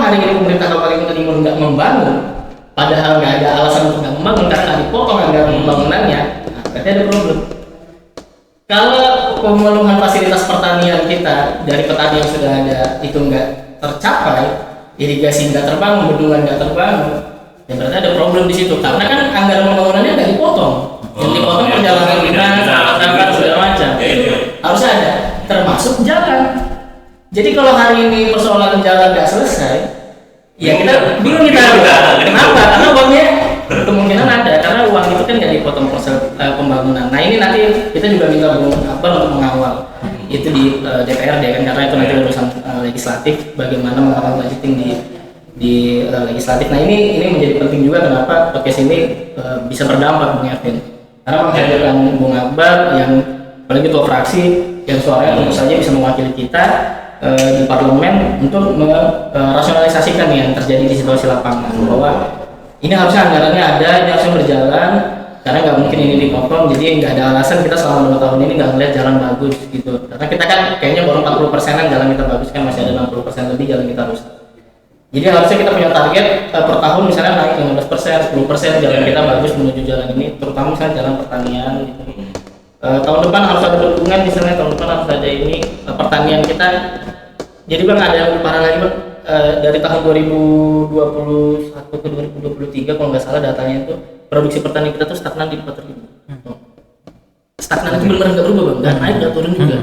hari ini pemerintah Kabupaten Kota Timur nggak membangun, padahal nggak ada alasan untuk nggak membangun karena nggak dipotong anggaran pembangunannya, nah, berarti ada problem. Kalau pemenuhan fasilitas pertanian kita dari petani yang sudah ada itu nggak tercapai, irigasi nggak terbangun, bendungan nggak terbangun, ya berarti ada problem di situ. Karena kan anggaran pembangunannya nggak dipotong, yang dipotong perjalanan dinas, anggaran segala macam. Itu harusnya ada, termasuk jalan. Jadi kalau hari ini persoalan jalan nggak selesai, ya kita bingung kenapa? Karena uangnya kemungkinan ada, karena uang itu kan nggak dipotong proses pembangunan. Nah ini nanti kita juga minta Bung Akbar untuk mengawal itu di DPRD kan, karena itu nanti urusan legislatif, bagaimana mengawal budgeting di legislatif. Nah ini menjadi penting juga kenapa podcast ini bisa berdampak Bung Ervin, karena menghadirkan Bung Akbar yang apalagi ketua fraksi yang suaranya tentu saja bisa mewakili kita di parlemen untuk merasionalisasikan yang terjadi di situasi lapangan, bahwa ini harusnya anggarannya ada, ini harusnya berjalan, karena nggak mungkin ini dipotong. Jadi nggak ada alasan kita selama 2 tahun ini nggak melihat jalan bagus gitu, karena kita kan kayaknya baru 40%-an jalan kita bagus, kan masih ada 60% lebih jalan kita rusak. Jadi harusnya kita punya target per tahun misalnya naik 15%, 10% jalan kita bagus menuju jalan ini, terutama misalnya jalan pertanian gitu. Tahun depan harus ada dukungan, misalnya tahun depan harus ada ini pertanian kita. Jadi Bang, ada yang lebih parah lagi Bang, dari tahun 2021 ke 2023 kalau nggak salah datanya itu produksi pertanian kita tuh stagnan di 4.000. Stagnan itu benar-benar nggak berubah Bang, nggak naik nggak turun juga.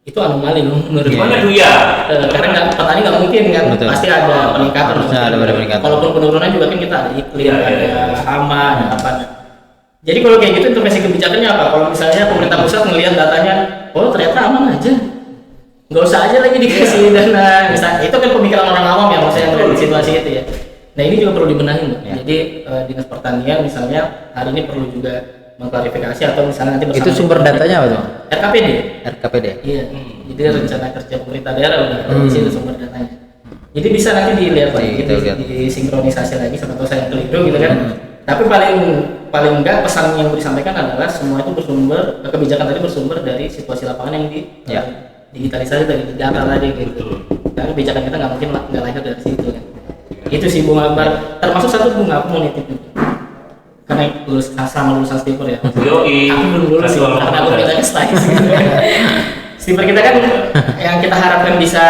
Itu anomali Bang menurut Gimana tuh ya? Karena petani nggak mungkin kan, pasti ada peningkatan. Ada peningkatan. Kalaupun penurunan juga kan kita ada iklim, ada hama, ada apa. Jadi kalau kayak gitu intervensi kebijakannya apa? Kalau misalnya pemerintah pusat melihat datanya, oh ternyata aman aja, nggak usah aja lagi dikasih dana. Misalnya itu kan pemikiran orang awam ya, maksudnya yang di situasi itu ya. Nah ini juga perlu dibenahi Mbak. Jadi dinas pertanian misalnya hari ini perlu juga mengklarifikasi, atau misalnya nanti bersama. Itu sumber datanya apa tuh? RKPD. RKPD. Iya. Jadi rencana kerja pemerintah daerah udah di situ sumber datanya. Jadi bisa nanti dilihat lagi, disinkronisasi lagi, sama tahu saya keliru gitu kan. Tapi paling enggak pesan yang disampaikan adalah semua itu bersumber, kebijakan tadi bersumber dari situasi lapangan yang digitalisasi dari data tadi gitu. Karena kebijakan kita nggak mungkin nggak lahir dari situ kan. Itu sih Bung Akbar, termasuk satu Bung aku mau nitip juga. Karena sama lulusan Stiper ya. Aku belum lulus sih, karena aku bedanya slice gitu. Stiper kita kan yang kita harapkan bisa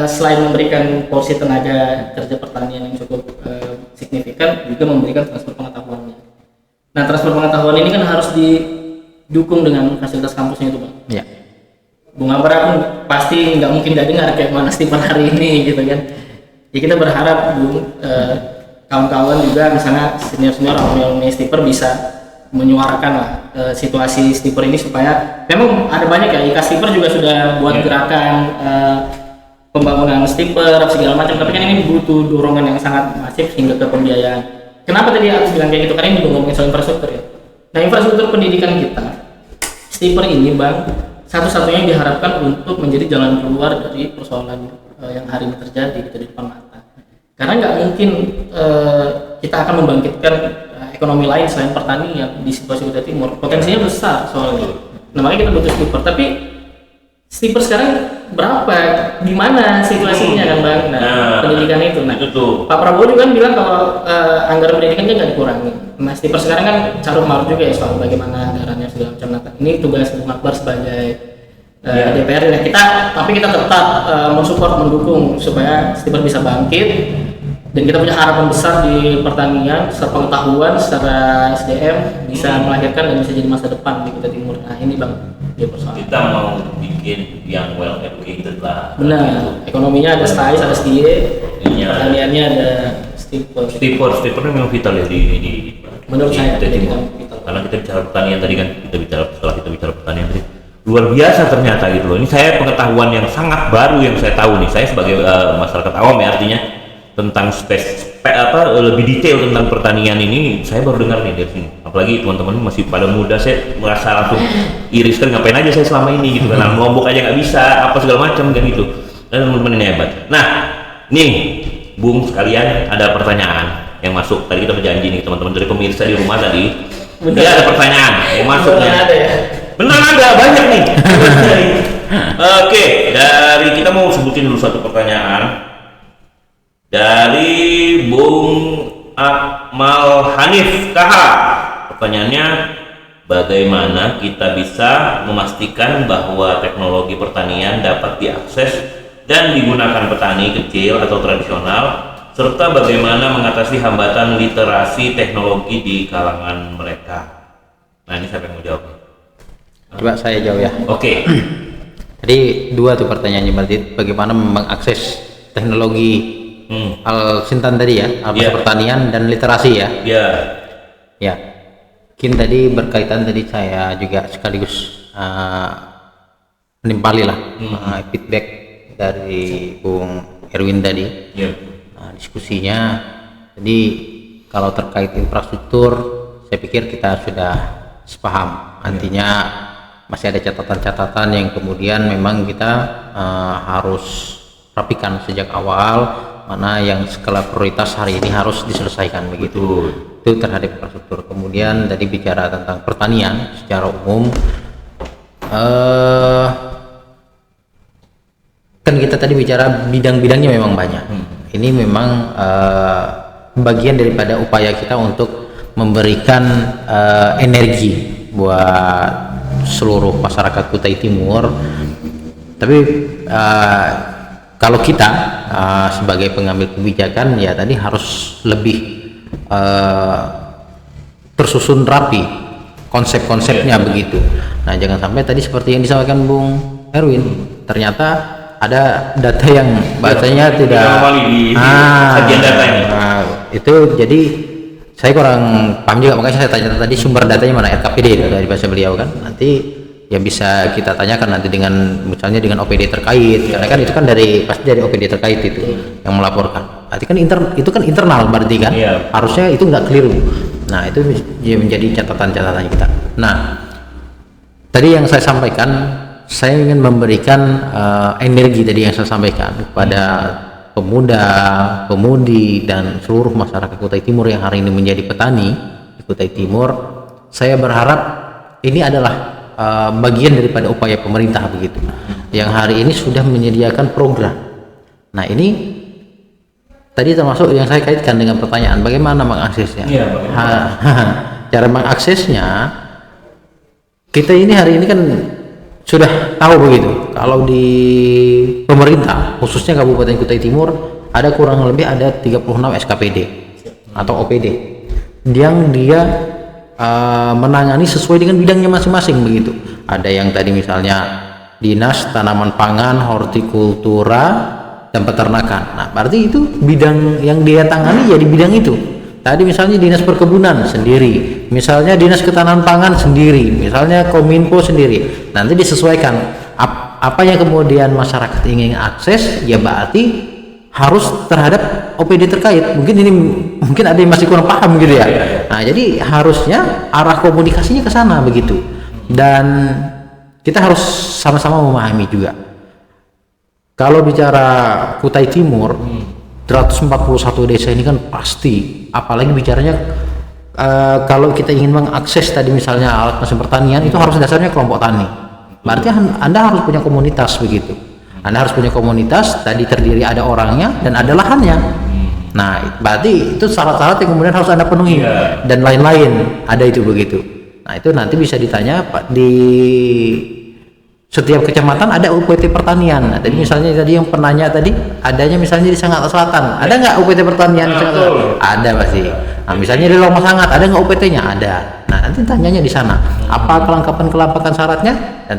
selain memberikan porsi tenaga kerja pertanian yang cukup signifikan, juga memberikan transfer pengetahuannya. Nah transfer pengetahuan ini kan harus didukung dengan fasilitas kampusnya itu Bang. Iya. Bung Akbar pun pasti nggak mungkin nggak dengar kayak mana Stiper hari ini gitu kan. Ya kita berharap Bung kawan-kawan juga misalnya senior-senior alumni Stiper bisa menyuarakan lah situasi Stiper ini, supaya memang ada banyak ya, IKA Stiper juga sudah buat gerakan pembangunan Stiper segala macam, tapi kan ini butuh dorongan yang sangat masif hingga ke pembiayaan. Kenapa tadi aku bilang kayak gitu? Karena ini juga ngomongin soal infrastruktur ya. Nah infrastruktur pendidikan kita, Stiper ini Bang, satu-satunya yang diharapkan untuk menjadi jalan keluar dari persoalan yang hari ini terjadi gitu di depan mata. Karena nggak mungkin kita akan membangkitkan ekonomi lain selain pertanian di situasi Kota Timur. Potensinya besar soalnya. Nah makanya kita butuh Stiper. Tapi Stiper sekarang berapa? Di mana situasinya kan Bang? Nah, pendidikan itu. Nah, Pak Prabowo juga kan bilang kalau anggaran pendidikannya nggak dikurangi. Nah, Stiper sekarang kan carut marut juga ya soal bagaimana anggarannya segala macam. Nah, ini tugas Bung Akbar sebagai DPR ya. Tapi kita tetap mensupport, mendukung supaya Stiper bisa bangkit. Dan kita punya harapan besar di pertanian, secara pengetahuan, secara SDM bisa melahirkan dan bisa jadi masa depan di Kota Timur. Nah ini Bang, dia persoalan. Kita mau bikin yang well educated lah. Benar, ekonominya ada STAIS, ada STIE, pertaniannya ada Stiper. Stiper memang vital ya di menurut saya Kota Timur. Karena kita bicara pertanian tadi kan, setelah kita bicara pertanian tadi, luar biasa ternyata gitu loh. Ini saya pengetahuan yang sangat baru yang saya tahu nih. Saya sebagai masyarakat awam ya, artinya tentang lebih detail tentang pertanian ini saya baru dengar nih dari sini. Apalagi teman-teman masih pada muda, saya merasa langsung iris kan, ngapain aja saya selama ini gitu kan, Lombok aja nggak bisa, apa segala macam kan gitu. Dan teman-teman ini hebat. Nah nih Bung sekalian, ada pertanyaan yang masuk. Tadi kita berjanji nih teman-teman dari pemirsa di rumah tadi. Dia ada pertanyaan yang masuk nih. Beneran ada banyak nih. Oke, dari kita mau sebutin dulu satu pertanyaan. Dari Bung Akmal Hanif KH, pertanyaannya, bagaimana kita bisa memastikan bahwa teknologi pertanian dapat diakses dan digunakan petani kecil atau tradisional, serta bagaimana mengatasi hambatan literasi teknologi di kalangan mereka? Nah, ini siapa yang mau jawab? Coba saya jawab ya. Oke. Jadi dua tuh pertanyaannya, berarti bagaimana mengakses teknologi Al-Sintan tadi ya, Iya. pertanian dan literasi ya. Ya. Ya, mungkin tadi berkaitan tadi saya juga sekaligus menimpali lah feedback dari Bung Erwin tadi. Ya. Diskusinya, jadi kalau terkait infrastruktur, saya pikir kita sudah sepaham. Artinya masih ada catatan-catatan yang kemudian memang kita harus rapikan sejak awal, mana yang skala prioritas hari ini harus diselesaikan begitu. Itu terhadap infrastruktur. Kemudian tadi bicara tentang pertanian secara umum, kan kita tadi bicara bidang-bidangnya memang banyak. Ini memang bagian daripada upaya kita untuk memberikan energi buat seluruh masyarakat Kutai Timur. Tapi kalau kita sebagai pengambil kebijakan ya tadi harus lebih tersusun rapi konsep-konsepnya begitu. Nah, jangan sampai tadi seperti yang disampaikan Bung Erwin, ternyata ada data yang bahasanya tidak sajian data ini. Itu jadi saya kurang paham juga, makanya saya tanya tadi sumber datanya mana, RKPD dari bahasa beliau kan. Nanti ya bisa kita tanyakan nanti dengan misalnya dengan OPD terkait, karena kan itu kan pasti dari OPD terkait itu yang melaporkan. Berarti kan itu kan internal berarti kan, harusnya itu nggak keliru. Nah, itu menjadi catatan-catatan kita. Nah, tadi yang saya sampaikan, saya ingin memberikan energi tadi yang saya sampaikan kepada pemuda, pemudi dan seluruh masyarakat Kutai Timur yang hari ini menjadi petani di Kutai Timur. Saya berharap ini adalah bagian daripada upaya pemerintah begitu, yang hari ini sudah menyediakan program. Nah, ini tadi termasuk yang saya kaitkan dengan pertanyaan bagaimana mengaksesnya. Cara mengaksesnya, kita ini hari ini kan sudah tahu begitu, kalau di pemerintah khususnya Kabupaten Kutai Timur ada kurang lebih ada 36 SKPD atau OPD yang dia menangani sesuai dengan bidangnya masing-masing begitu. Ada yang tadi misalnya Dinas Tanaman Pangan, Hortikultura dan Peternakan. Nah, berarti itu bidang yang dia tangani ya di bidang itu. Tadi misalnya Dinas Perkebunan sendiri, misalnya Dinas Ketahanan Pangan sendiri, misalnya Kominfo sendiri. Nanti disesuaikan apa yang kemudian masyarakat ingin akses, ya berarti harus terhadap OPD terkait. Mungkin ada yang masih kurang paham gitu ya. Nah, jadi harusnya arah komunikasinya ke sana begitu. Dan kita harus sama-sama memahami juga. Kalau bicara Kutai Timur, 141 desa ini kan pasti, apalagi bicaranya kalau kita ingin mengakses tadi misalnya alat mesin pertanian, itu harus dasarnya kelompok tani. Berarti Anda harus punya komunitas begitu. Anda harus punya komunitas, tadi terdiri ada orangnya dan ada lahannya. Nah, berarti itu syarat-syarat yang kemudian harus Anda penuhi dan lain-lain, ada itu begitu. Nah, itu nanti bisa ditanya Pak, di setiap kecamatan ada UPT pertanian. Nah, tadi misalnya tadi yang penanya tadi adanya misalnya di Sangat Selatan, ada nggak UPT pertanian? Ada pasti. Nah, misalnya di Loma Sangat ada nggak UPT-nya? Ada. Nah, nanti tanyanya di sana. Apa kelengkapan syaratnya? Nanti